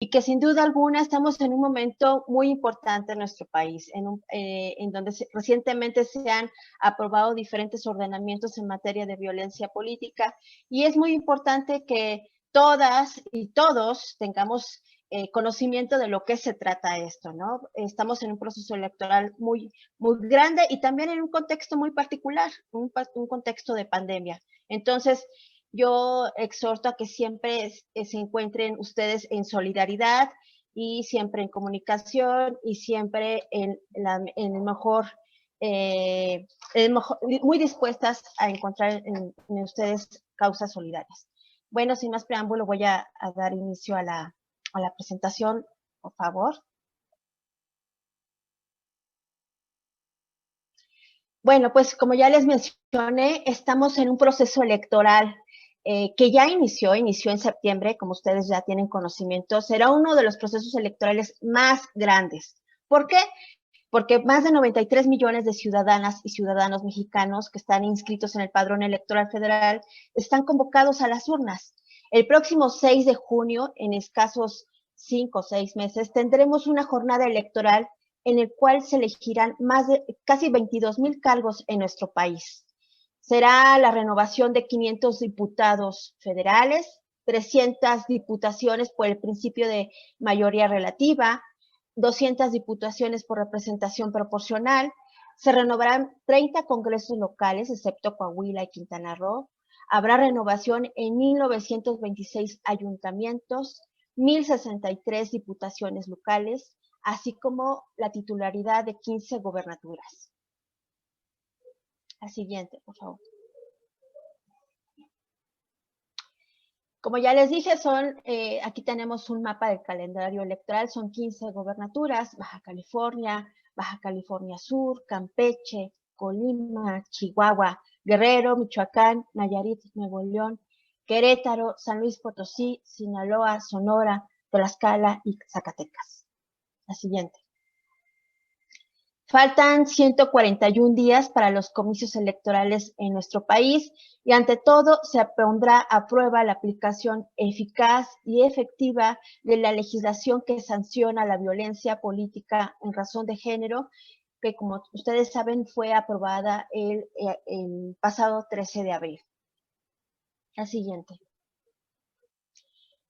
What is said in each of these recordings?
y que sin duda alguna estamos en un momento muy importante en nuestro país, en donde recientemente se han aprobado diferentes ordenamientos en materia de violencia política, y es muy importante que todas y todos tengamos conocimiento de lo que se trata esto, ¿no? Estamos en un proceso electoral muy grande y también en un contexto muy particular, un contexto de pandemia. Entonces, yo exhorto a que siempre se encuentren ustedes en solidaridad y siempre en comunicación y siempre en muy dispuestas a encontrar en ustedes causas solidarias. Bueno, sin más preámbulo, voy a dar inicio a la presentación, por favor. Bueno, pues como ya les mencioné, estamos en un proceso electoral que ya inició en septiembre, como ustedes ya tienen conocimiento, será uno de los procesos electorales más grandes. ¿Por qué? Porque más de 93 millones de ciudadanas y ciudadanos mexicanos que están inscritos en el Padrón Electoral Federal están convocados a las urnas. El próximo 6 de junio, en escasos 5 o 6 meses, tendremos una jornada electoral en el cual se elegirán más de casi 22,000 cargos en nuestro país. Será la renovación de 500 diputados federales, 300 diputaciones por el principio de mayoría relativa, 200 diputaciones por representación proporcional, se renovarán 30 congresos locales, excepto Coahuila y Quintana Roo, habrá renovación en 1,926 ayuntamientos, 1,063 diputaciones locales, así como la titularidad de 15 gobernaturas. La siguiente, por favor. Como ya les dije, aquí tenemos un mapa del calendario electoral, son 15 gobernaturas: Baja California Sur, Campeche, Colima, Chihuahua, Guerrero, Michoacán, Nayarit, Nuevo León, Querétaro, San Luis Potosí, Sinaloa, Sonora, Tlaxcala y Zacatecas. La siguiente. Faltan 141 días para los comicios electorales en nuestro país y ante todo se pondrá a prueba la aplicación eficaz y efectiva de la legislación que sanciona la violencia política en razón de género, que como ustedes saben fue aprobada el pasado 13 de abril. La siguiente.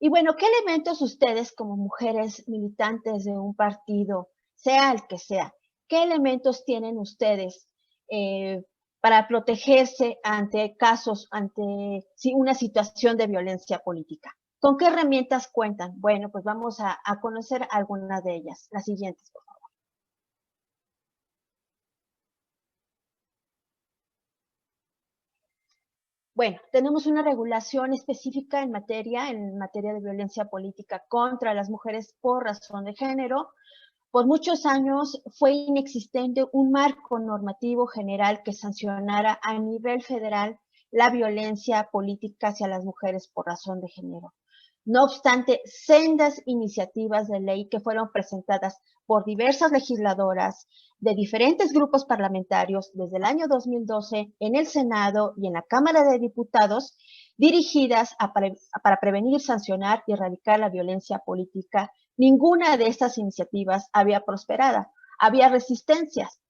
Y bueno, ¿qué elementos ustedes como mujeres militantes de un partido, sea el que sea, qué elementos tienen ustedes para protegerse ante casos, ante una situación de violencia política? ¿Con qué herramientas cuentan? Bueno, pues vamos a conocer algunas de ellas. Las siguientes, por favor. Bueno, tenemos una regulación específica en materia de violencia política contra las mujeres por razón de género. Por muchos años fue inexistente un marco normativo general que sancionara a nivel federal la violencia política hacia las mujeres por razón de género. No obstante, sendas iniciativas de ley que fueron presentadas por diversas legisladoras de diferentes grupos parlamentarios desde el año 2012 en el Senado y en la Cámara de Diputados, dirigidas para prevenir, sancionar y erradicar la violencia política. Ninguna de estas iniciativas había prosperado. Había resistencias,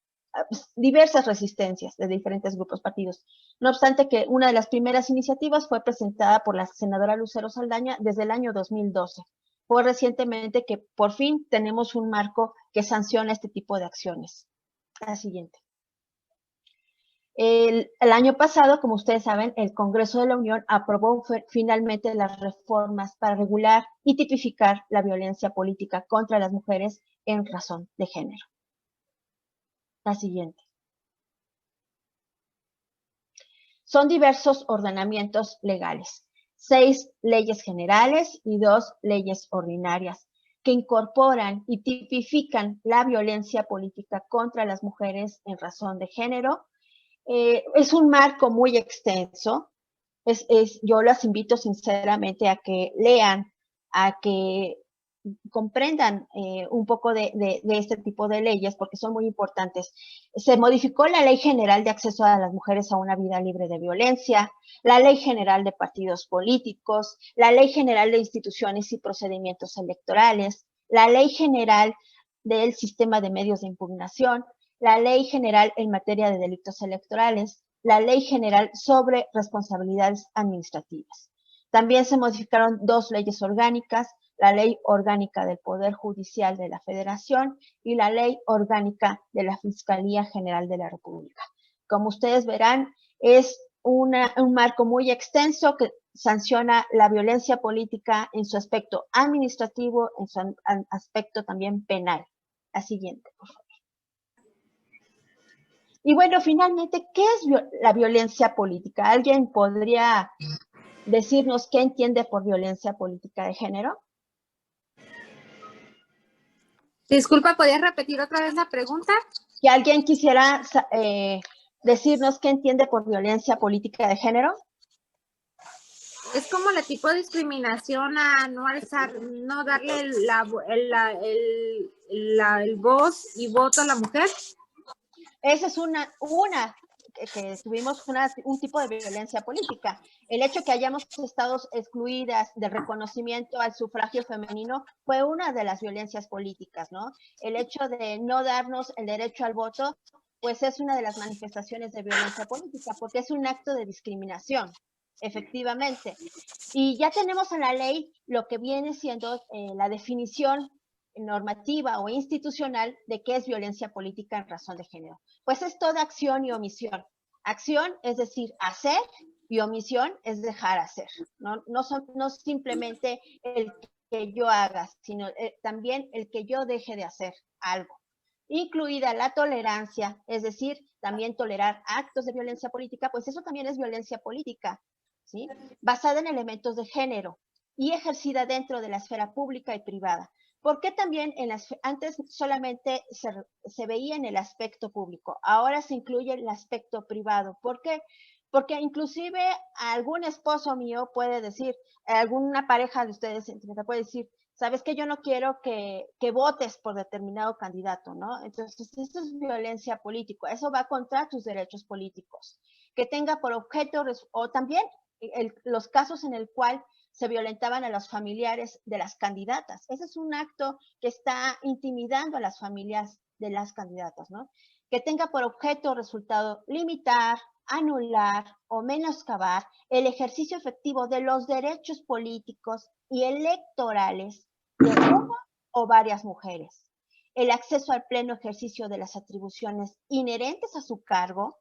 diversas resistencias de diferentes grupos partidos. No obstante que una de las primeras iniciativas fue presentada por la senadora Lucero Saldaña desde el año 2012. Fue recientemente que por fin tenemos un marco que sanciona este tipo de acciones. La siguiente. El año pasado, como ustedes saben, el Congreso de la Unión aprobó finalmente las reformas para regular y tipificar la violencia política contra las mujeres en razón de género. La siguiente. Son diversos ordenamientos legales, 6 leyes generales y 2 leyes ordinarias, que incorporan y tipifican la violencia política contra las mujeres en razón de género. Es un marco muy extenso. Yo las invito sinceramente a que lean, a que comprendan un poco de este tipo de leyes, porque son muy importantes. Se modificó la Ley General de Acceso a las Mujeres a una Vida Libre de Violencia, la Ley General de Partidos Políticos, la Ley General de Instituciones y Procedimientos Electorales, la Ley General del Sistema de Medios de Impugnación, la Ley General en materia de delitos electorales, la Ley General sobre responsabilidades administrativas. También se modificaron 2 leyes orgánicas, la Ley Orgánica del Poder Judicial de la Federación y la Ley Orgánica de la Fiscalía General de la República. Como ustedes verán, es un marco muy extenso que sanciona la violencia política en su aspecto administrativo, en su aspecto también penal. La siguiente, por favor. Y bueno, finalmente, ¿qué es la violencia política? ¿Alguien podría decirnos qué entiende por violencia política de género? Disculpa, ¿podrías repetir otra vez la pregunta? Si alguien quisiera decirnos qué entiende por violencia política de género. Es como el tipo de discriminación a no alzar, no darle el voz y voto a la mujer. Esa es una que tuvimos un tipo de violencia política. El hecho que hayamos estado excluidas del reconocimiento al sufragio femenino fue una de las violencias políticas, ¿no? El hecho de no darnos el derecho al voto, pues es una de las manifestaciones de violencia política, porque es un acto de discriminación, efectivamente. Y ya tenemos en la ley lo que viene siendo la definición normativa o institucional de qué es violencia política en razón de género. Pues es toda acción y omisión. Acción es decir, hacer, y omisión es dejar hacer. No simplemente el que yo haga, sino también el que yo deje de hacer algo. Incluida la tolerancia, es decir, también tolerar actos de violencia política, pues eso también es violencia política, ¿sí? Basada en elementos de género y ejercida dentro de la esfera pública y privada. ¿Por qué también antes solamente se veía en el aspecto público? Ahora se incluye el aspecto privado. ¿Por qué? Porque inclusive algún esposo mío puede decir, alguna pareja de ustedes puede decir, sabes que yo no quiero que votes por determinado candidato, ¿no? Entonces, eso es violencia política, eso va contra tus derechos políticos. Que tenga por objeto, o también los casos en el cual se violentaban a los familiares de las candidatas. Ese es un acto que está intimidando a las familias de las candidatas, ¿no? Que tenga por objeto o resultado limitar, anular o menoscabar el ejercicio efectivo de los derechos políticos y electorales de una o varias mujeres. El acceso al pleno ejercicio de las atribuciones inherentes a su cargo,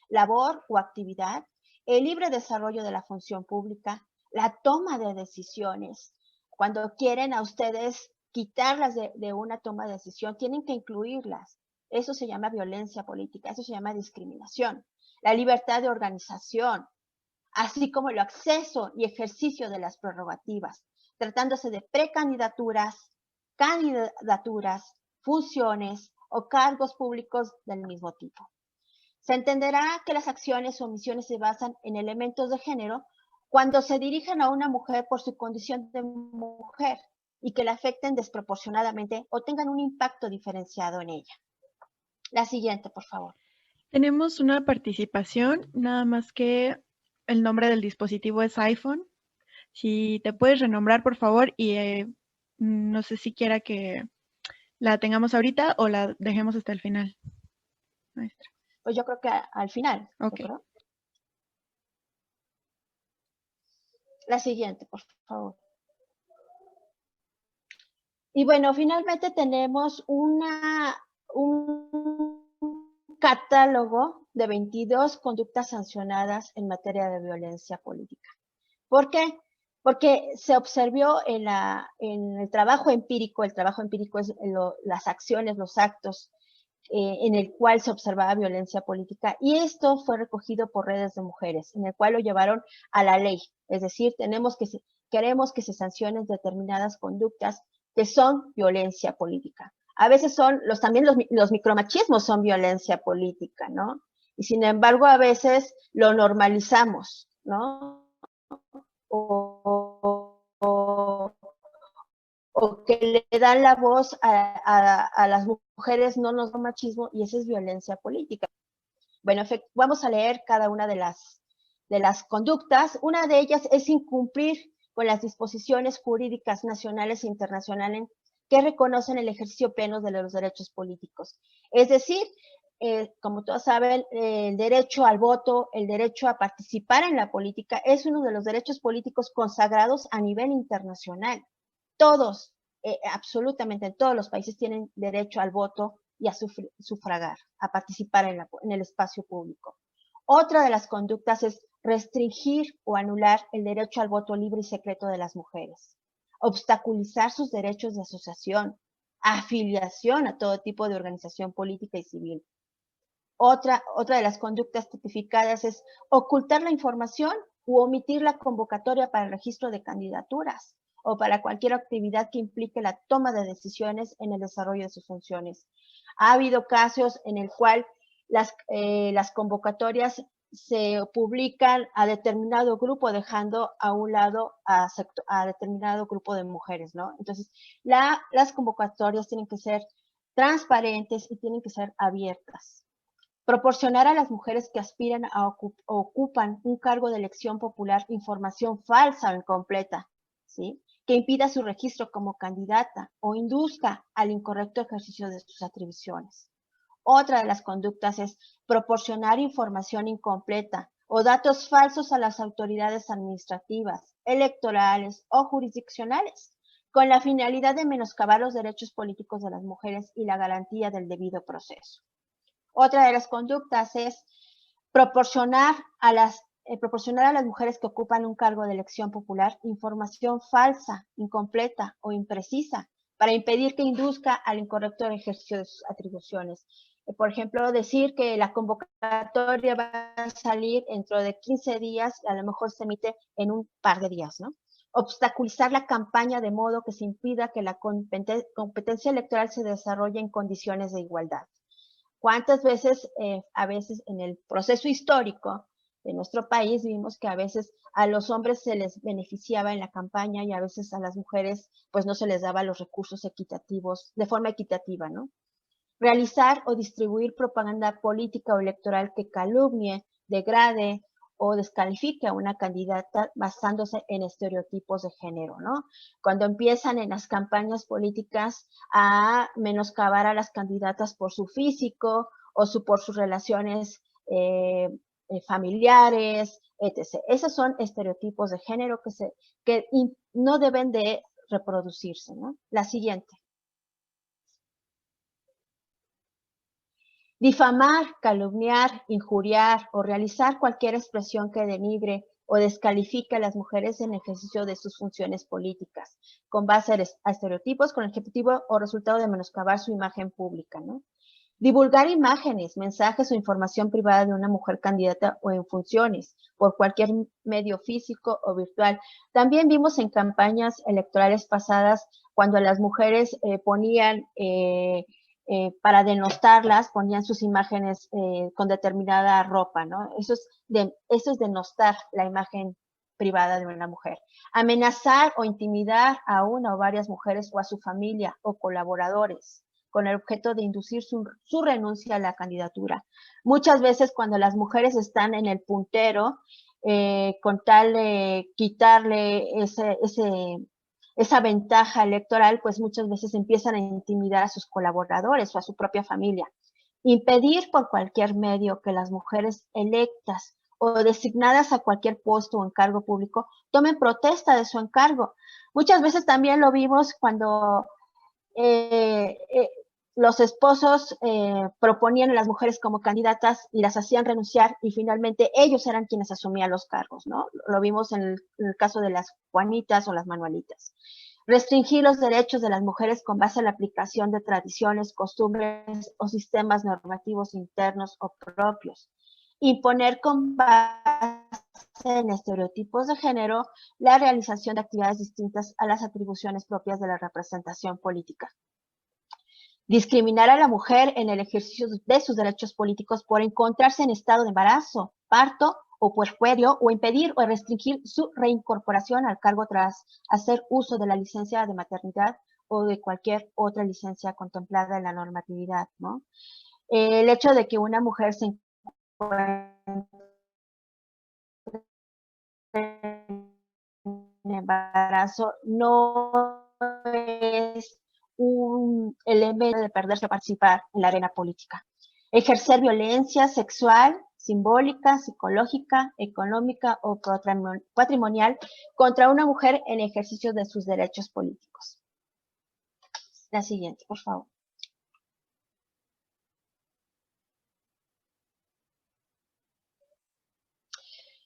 labor o actividad, el libre desarrollo de la función pública, la toma de decisiones. Cuando quieren a ustedes quitarlas de una toma de decisión, tienen que incluirlas. Eso se llama violencia política, eso se llama discriminación. La libertad de organización, así como el acceso y ejercicio de las prerrogativas, tratándose de precandidaturas, candidaturas, funciones o cargos públicos del mismo tipo. Se entenderá que las acciones o omisiones se basan en elementos de género cuando se dirigen a una mujer por su condición de mujer y que la afecten desproporcionadamente o tengan un impacto diferenciado en ella. La siguiente, por favor. Tenemos una participación, nada más que el nombre del dispositivo es iPhone. Si te puedes renombrar, por favor, y no sé si quiera que la tengamos ahorita o la dejemos hasta el final, maestra. Pues yo creo que al final. Ok. La siguiente, por favor. Y bueno, finalmente tenemos un catálogo de 22 conductas sancionadas en materia de violencia política. ¿Por qué? Porque se observó en el trabajo empírico es las acciones, los actos en el cual se observaba violencia política, y esto fue recogido por redes de mujeres, en el cual lo llevaron a la ley, es decir, queremos que se sancionen determinadas conductas que son violencia política. A veces también los micromachismos son violencia política, ¿no? Y sin embargo, a veces lo normalizamos, ¿no? o que le dan la voz a las mujeres, no nos da machismo, y esa es violencia política. Bueno, vamos a leer cada una de las conductas. Una de ellas es incumplir con las disposiciones jurídicas nacionales e internacionales que reconocen el ejercicio pleno de los derechos políticos. Es decir, como todos saben, el derecho al voto, el derecho a participar en la política es uno de los derechos políticos consagrados a nivel internacional. Todos, absolutamente en todos los países tienen derecho al voto y a sufragar, a participar en el espacio público. Otra de las conductas es restringir o anular el derecho al voto libre y secreto de las mujeres, obstaculizar sus derechos de asociación, afiliación a todo tipo de organización política y civil. Otra de las conductas tipificadas es ocultar la información u omitir la convocatoria para el registro de candidaturas o para cualquier actividad que implique la toma de decisiones en el desarrollo de sus funciones. Ha habido casos en el cual las convocatorias se publican a determinado grupo, dejando a un lado a determinado grupo de mujeres, ¿no? Entonces, las convocatorias tienen que ser transparentes y tienen que ser abiertas. Proporcionar a las mujeres que aspiran o ocupan un cargo de elección popular información falsa o incompleta, ¿sí?, que impida su registro como candidata o induzca al incorrecto ejercicio de sus atribuciones. Otra de las conductas es proporcionar información incompleta o datos falsos a las autoridades administrativas, electorales o jurisdiccionales, con la finalidad de menoscabar los derechos políticos de las mujeres y la garantía del debido proceso. Otra de las conductas es proporcionar a las mujeres que ocupan un cargo de elección popular información falsa, incompleta o imprecisa para impedir que induzca al incorrecto ejercicio de sus atribuciones. Por ejemplo, decir que la convocatoria va a salir dentro de 15 días, a lo mejor se emite en un par de días, ¿no? Obstaculizar la campaña de modo que se impida que la competencia electoral se desarrolle en condiciones de igualdad. ¿Cuántas veces, a veces en el proceso histórico de nuestro país, vimos que a veces a los hombres se les beneficiaba en la campaña y a veces a las mujeres pues no se les daba los recursos equitativos, de forma equitativa, ¿no? Realizar o distribuir propaganda política o electoral que calumnie, degrade o descalifique a una candidata basándose en estereotipos de género, ¿no? Cuando empiezan en las campañas políticas a menoscabar a las candidatas por su físico o por sus relaciones familiares, etc. Esos son estereotipos de género que no deben de reproducirse, ¿no? La siguiente. Difamar, calumniar, injuriar o realizar cualquier expresión que denigre o descalifique a las mujeres en ejercicio de sus funciones políticas, con base a estereotipos con el objetivo o resultado de menoscabar su imagen pública, ¿no? Divulgar imágenes, mensajes o información privada de una mujer candidata o en funciones por cualquier medio físico o virtual. También vimos en campañas electorales pasadas cuando las mujeres ponían para denostarlas, ponían sus imágenes con determinada ropa, ¿no? Eso es denostar la imagen privada de una mujer. Amenazar o intimidar a una o varias mujeres o a su familia o colaboradores con el objeto de inducir su renuncia a la candidatura. Muchas veces cuando las mujeres están en el puntero, con tal de quitarle esa ventaja electoral, pues muchas veces empiezan a intimidar a sus colaboradores o a su propia familia. Impedir por cualquier medio que las mujeres electas o designadas a cualquier puesto o encargo público tomen protesta de su encargo. Muchas veces también lo vimos cuando los esposos proponían a las mujeres como candidatas y las hacían renunciar y finalmente ellos eran quienes asumían los cargos, ¿no? Lo vimos en el caso de las Juanitas o las Manuelitas. Restringir los derechos de las mujeres con base en la aplicación de tradiciones, costumbres o sistemas normativos internos o propios. Imponer con base en estereotipos de género la realización de actividades distintas a las atribuciones propias de la representación política. Discriminar a la mujer en el ejercicio de sus derechos políticos por encontrarse en estado de embarazo, parto o puerperio, o impedir o restringir su reincorporación al cargo tras hacer uso de la licencia de maternidad o de cualquier otra licencia contemplada en la normatividad, ¿no? El hecho de que una mujer se encuentre en embarazo no es un elemento de perderse o participar en la arena política. Ejercer violencia sexual, simbólica, psicológica, económica o patrimonial contra una mujer en ejercicio de sus derechos políticos. La siguiente, por favor.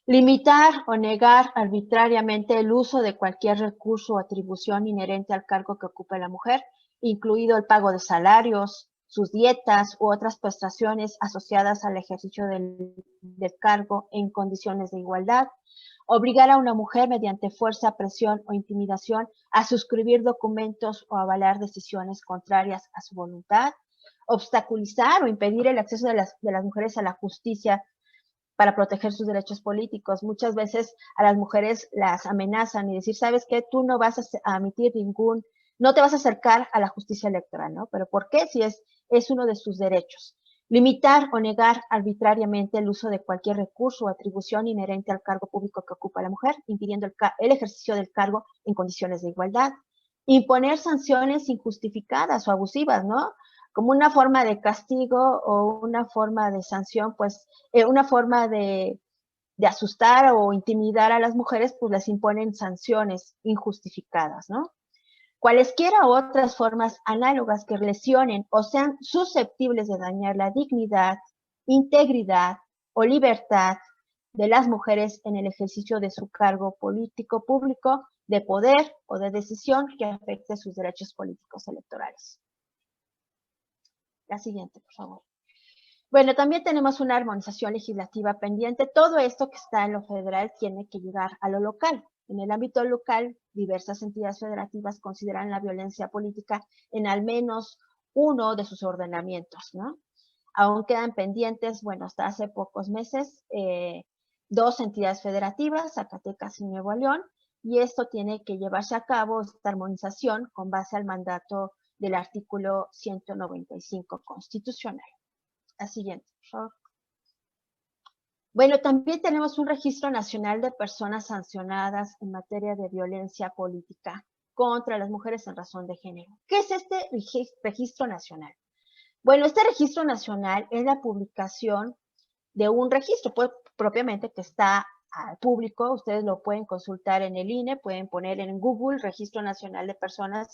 Limitar o negar arbitrariamente el uso de cualquier recurso o atribución inherente al cargo que ocupe la mujer, incluido el pago de salarios, sus dietas u otras prestaciones asociadas al ejercicio del cargo en condiciones de igualdad. Obligar a una mujer mediante fuerza, presión o intimidación a suscribir documentos o avalar decisiones contrarias a su voluntad. Obstaculizar o impedir el acceso de las mujeres a la justicia para proteger sus derechos políticos. Muchas veces a las mujeres las amenazan y decir, ¿sabes qué? Tú no vas a emitir no te vas a acercar a la justicia electoral, ¿no? ¿Pero por qué? Si es uno de sus derechos. Limitar o negar arbitrariamente el uso de cualquier recurso o atribución inherente al cargo público que ocupa la mujer, impidiendo el ejercicio del cargo en condiciones de igualdad. Imponer sanciones injustificadas o abusivas, ¿no? Como una forma de castigo o una forma de sanción, pues una forma de asustar o intimidar a las mujeres, pues les imponen sanciones injustificadas, ¿no? Cualesquiera otras formas análogas que lesionen o sean susceptibles de dañar la dignidad, integridad o libertad de las mujeres en el ejercicio de su cargo político público, de poder o de decisión que afecte sus derechos políticos electorales. La siguiente, por favor. Bueno, también tenemos una armonización legislativa pendiente. Todo esto que está en lo federal tiene que llegar a lo local. En el ámbito local, diversas entidades federativas consideran la violencia política en al menos uno de sus ordenamientos, ¿no? Aún quedan pendientes, bueno, hasta hace pocos meses, 2 entidades federativas, Zacatecas y Nuevo León, y esto tiene que llevarse a cabo, esta armonización, con base al mandato del artículo 195 constitucional. La siguiente, por favor. Bueno, también tenemos un registro nacional de personas sancionadas en materia de violencia política contra las mujeres en razón de género. ¿Qué es este registro nacional? Bueno, este registro nacional es la publicación de un registro propiamente que está al público. Ustedes lo pueden consultar en el INE, pueden poner en Google Registro Nacional de Personas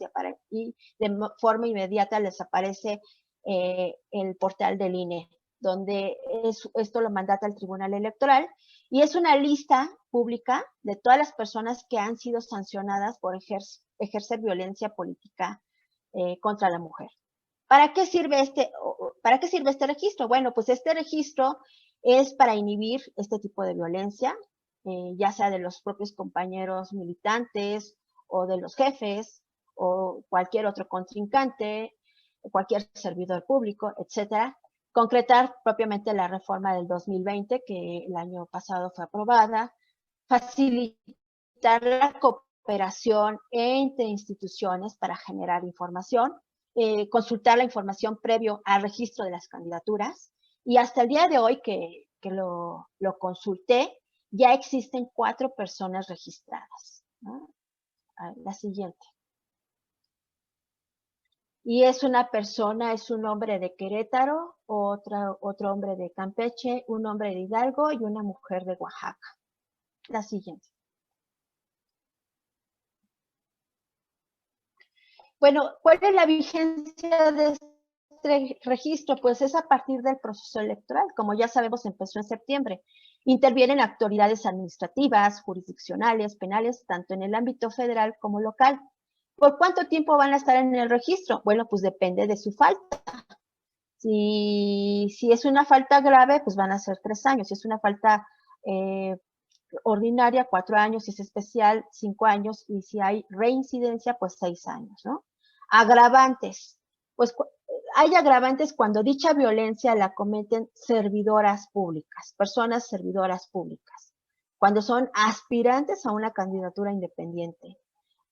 y de forma inmediata les aparece el portal del INE, donde esto lo mandata el Tribunal Electoral, y es una lista pública de todas las personas que han sido sancionadas por ejercer violencia política contra la mujer. ¿Para qué sirve este registro? Bueno, pues este registro es para inhibir este tipo de violencia, ya sea de los propios compañeros militantes o de los jefes o cualquier otro contrincante, cualquier servidor público, etcétera. Concretar propiamente la reforma del 2020, que el año pasado fue aprobada, facilitar la cooperación entre instituciones para generar información, consultar la información previo al registro de las candidaturas, y hasta el día de hoy que lo consulté, ya existen 4 personas registradas, ¿no? La siguiente. Y es una persona, es un hombre de Querétaro, otro hombre de Campeche, un hombre de Hidalgo y una mujer de Oaxaca. La siguiente. Bueno, ¿cuál es la vigencia de este registro? Pues es a partir del proceso electoral. Como ya sabemos, empezó en septiembre. Intervienen autoridades administrativas, jurisdiccionales, penales, tanto en el ámbito federal como local. ¿Por cuánto tiempo van a estar en el registro? Bueno, pues depende de su falta. Si es una falta grave, pues van a ser 3 años. Si es una falta ordinaria, 4 años, si es especial, 5 años, y si hay reincidencia, pues 6 años, ¿no? Agravantes. Pues hay agravantes cuando dicha violencia la cometen servidoras públicas, personas servidoras públicas, cuando son aspirantes a una candidatura independiente,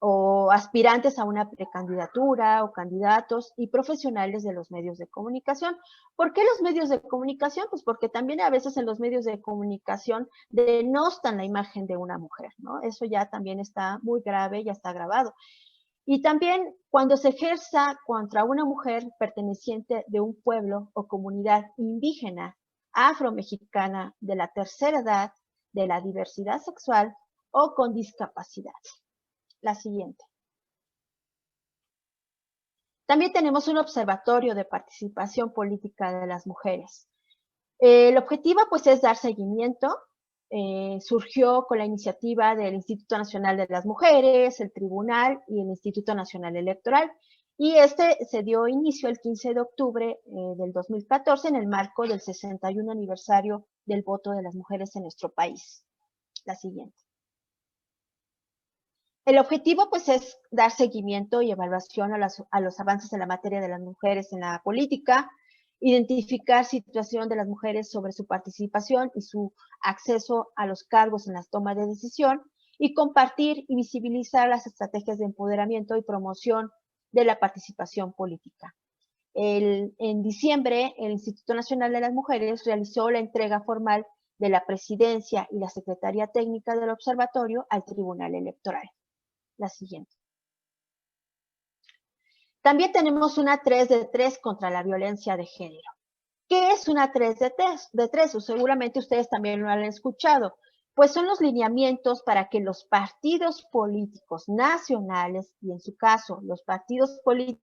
o aspirantes a una precandidatura o candidatos y profesionales de los medios de comunicación. ¿Por qué los medios de comunicación? Pues porque también a veces en los medios de comunicación denostan la imagen de una mujer, ¿no? Eso ya también está muy grave, ya está grabado. Y también cuando se ejerza contra una mujer perteneciente de un pueblo o comunidad indígena, afromexicana, de la tercera edad, de la diversidad sexual o con discapacidad. La siguiente. También tenemos un observatorio de participación política de las mujeres. El objetivo pues es dar seguimiento. Surgió con la iniciativa del Instituto Nacional de las Mujeres, el Tribunal y el Instituto Nacional Electoral. Y se dio inicio el 15 de octubre del 2014 en el marco del 61 aniversario del voto de las mujeres en nuestro país. La siguiente. El objetivo, pues, es dar seguimiento y evaluación a los avances en la materia de las mujeres en la política, identificar situación de las mujeres sobre su participación y su acceso a los cargos en las tomas de decisión, y compartir y visibilizar las estrategias de empoderamiento y promoción de la participación política. En diciembre, el Instituto Nacional de las Mujeres realizó la entrega formal de la presidencia y la secretaría técnica del observatorio al Tribunal Electoral. La siguiente. También tenemos una 3 de 3 contra la violencia de género. ¿Qué es una 3 de 3? O seguramente ustedes también lo han escuchado. Pues son los lineamientos para que los partidos políticos nacionales, y en su caso los partidos políticos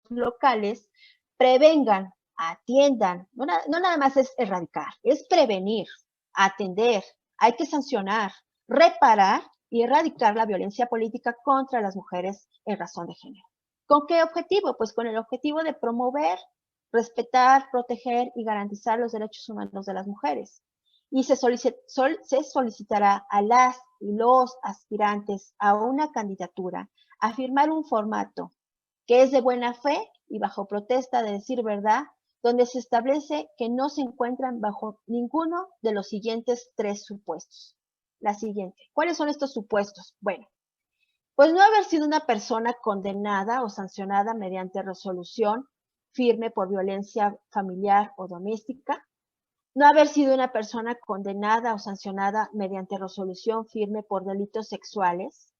locales, prevengan, atiendan, no nada más es erradicar, es prevenir, atender, hay que sancionar, reparar y erradicar la violencia política contra las mujeres en razón de género. ¿Con qué objetivo? Pues con el objetivo de promover, respetar, proteger y garantizar los derechos humanos de las mujeres. Y se solicitará a las y los aspirantes a una candidatura a firmar un formato que es de buena fe y bajo protesta de decir verdad, donde se establece que no se encuentran bajo ninguno de los siguientes 3 supuestos. La siguiente. ¿Cuáles son estos supuestos? Bueno, pues no haber sido una persona condenada o sancionada mediante resolución firme por violencia familiar o doméstica, no haber sido una persona condenada o sancionada mediante resolución firme por delitos sexuales,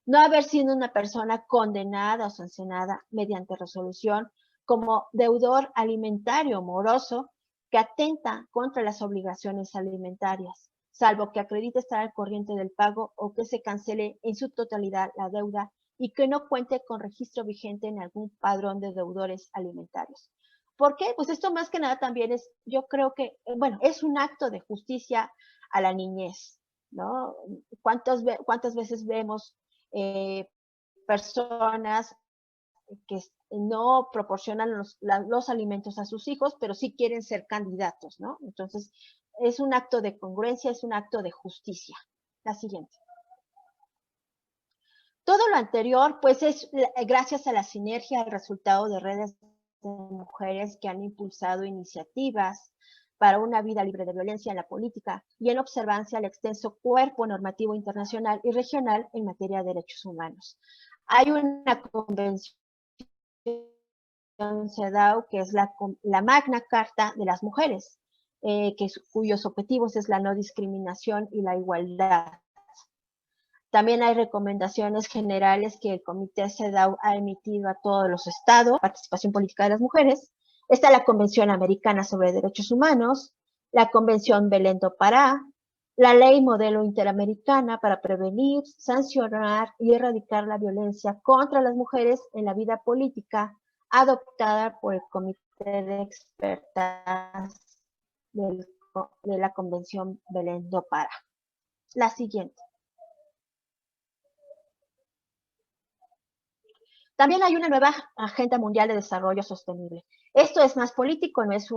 no haber sido una persona condenada o sancionada mediante resolución como deudor alimentario moroso que atenta contra las obligaciones alimentarias, salvo que acredite estar al corriente del pago o que se cancele en su totalidad la deuda y que no cuente con registro vigente en algún padrón de deudores alimentarios. ¿Por qué? Pues esto más que nada también es, yo creo que, bueno, es un acto de justicia a la niñez, ¿no? ¿Cuántas veces vemos personas que no proporcionan los alimentos a sus hijos, pero sí quieren ser candidatos, ¿no? Entonces, es un acto de congruencia, es un acto de justicia. La siguiente. Todo lo anterior, pues, es gracias a la sinergia, el resultado de redes de mujeres que han impulsado iniciativas para una vida libre de violencia en la política y en observancia al extenso cuerpo normativo internacional y regional en materia de derechos humanos. Hay una convención CEDAW, que es la Magna Carta de las Mujeres, cuyos objetivos es la no discriminación y la igualdad. También hay recomendaciones generales que el Comité CEDAW ha emitido a todos los estados, participación política de las mujeres. Está la Convención Americana sobre Derechos Humanos, la Convención Belén do Pará, la Ley Modelo Interamericana para prevenir, sancionar y erradicar la violencia contra las mujeres en la vida política, adoptada por el Comité de Expertas de la Convención Belén do Pará. La siguiente. También hay una nueva Agenda Mundial de Desarrollo Sostenible. Esto es más político, no es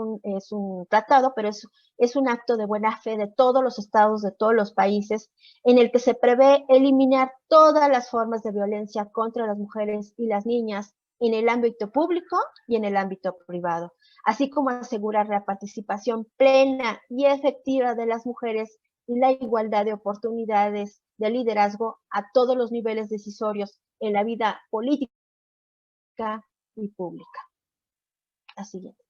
un tratado, pero es un acto de buena fe de todos los estados, de todos los países, en el que se prevé eliminar todas las formas de violencia contra las mujeres y las niñas en el ámbito público y en el ámbito privado, así como asegurar la participación plena y efectiva de las mujeres y la igualdad de oportunidades de liderazgo a todos los niveles decisorios en la vida política y pública. La siguiente.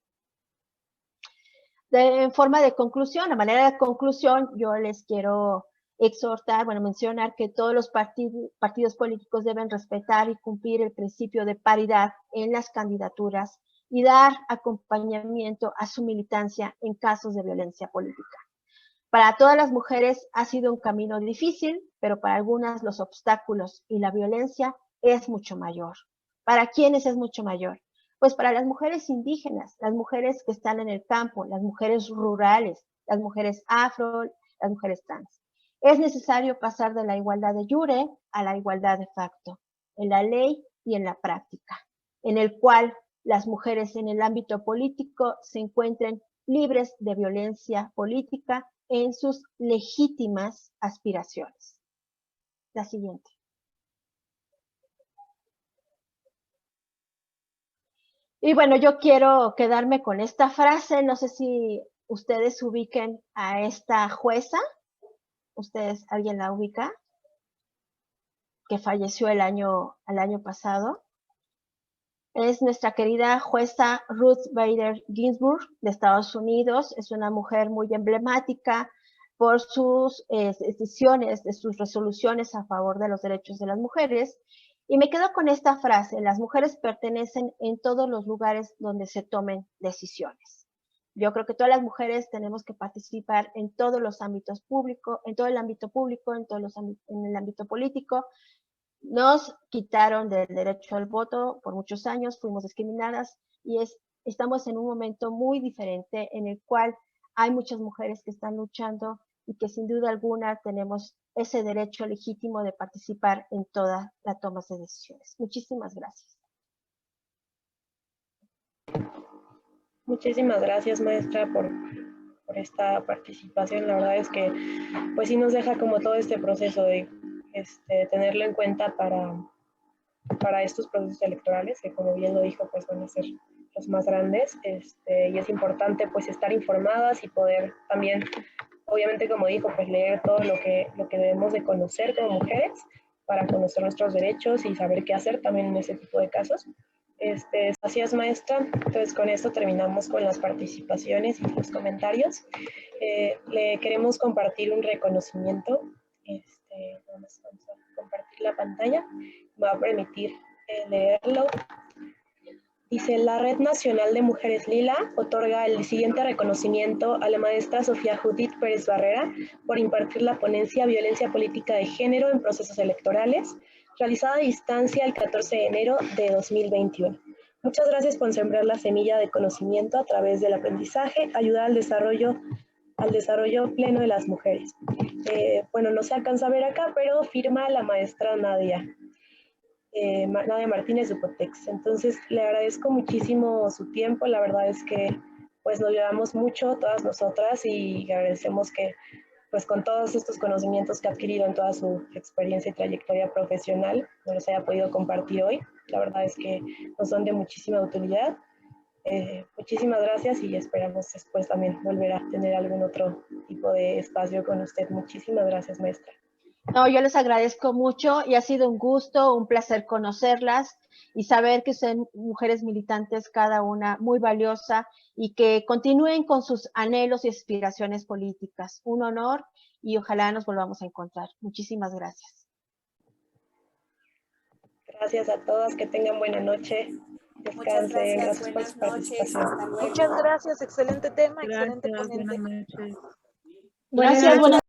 En forma de conclusión, a manera de conclusión, yo les quiero exhortar, mencionar que todos los partidos políticos deben respetar y cumplir el principio de paridad en las candidaturas y dar acompañamiento a su militancia en casos de violencia política. Para todas las mujeres ha sido un camino difícil, pero para algunas los obstáculos y la violencia es mucho mayor. ¿Para quiénes es mucho mayor? Pues para las mujeres indígenas, las mujeres que están en el campo, las mujeres rurales, las mujeres afro, las mujeres trans. Es necesario pasar de la igualdad de jure a la igualdad de facto, en la ley y en la práctica, en el cual las mujeres en el ámbito político se encuentren libres de violencia política en sus legítimas aspiraciones. La siguiente. Y bueno, yo quiero quedarme con esta frase, no sé si ustedes ubiquen a esta jueza, ¿ustedes, alguien la ubica? Que falleció el año pasado. Es nuestra querida jueza Ruth Bader Ginsburg de Estados Unidos. Es una mujer muy emblemática por sus decisiones, de sus resoluciones a favor de los derechos de las mujeres. Y me quedo con esta frase: las mujeres pertenecen en todos los lugares donde se tomen decisiones. Yo creo que todas las mujeres tenemos que participar en todos los ámbitos públicos, en todo el ámbito público, en el ámbito político. Nos quitaron del derecho al voto por muchos años, fuimos discriminadas y estamos en un momento muy diferente en el cual hay muchas mujeres que están luchando y que sin duda alguna tenemos ese derecho legítimo de participar en toda la toma de decisiones. Muchísimas gracias. Muchísimas gracias, maestra, por esta participación. La verdad es que pues sí nos deja como todo este proceso de tenerlo en cuenta para estos procesos electorales, que como bien lo dijo, pues van a ser los más grandes, y es importante pues estar informadas y poder también, obviamente como dijo, pues leer todo lo que debemos de conocer como mujeres para conocer nuestros derechos y saber qué hacer también en ese tipo de casos. Gracias, maestra. Entonces con esto terminamos con las participaciones y los comentarios. Le queremos compartir un reconocimiento. Vamos a compartir la pantalla. Me va a permitir leerlo. Dice: la Red Nacional de Mujeres Lila otorga el siguiente reconocimiento a la maestra Sofía Judith Pérez Barrera por impartir la ponencia Violencia Política de Género en Procesos Electorales, realizada a distancia el 14 de enero de 2021. Muchas gracias por sembrar la semilla de conocimiento a través del aprendizaje, ayudar al desarrollo pleno de las mujeres. Bueno, no se alcanza a ver acá, pero firma la maestra Nadia Martínez Dupotex. Entonces le agradezco muchísimo su tiempo. La verdad es que pues nos llevamos mucho todas nosotras y agradecemos que pues con todos estos conocimientos que ha adquirido en toda su experiencia y trayectoria profesional nos los haya podido compartir hoy. La verdad es que nos son de muchísima utilidad. Muchísimas gracias y esperamos después también volver a tener algún otro tipo de espacio con usted. Muchísimas gracias, maestra. No, yo les agradezco mucho y ha sido un gusto, un placer conocerlas y saber que son mujeres militantes, cada una muy valiosa, y que continúen con sus anhelos y aspiraciones políticas. Un honor y ojalá nos volvamos a encontrar. Muchísimas gracias. Gracias a todas, que tengan buena noche. Descansen. Gracias por su participación. Muchas gracias, excelente tema, excelente Gracias, ponente. buenas noches. Gracias, buenas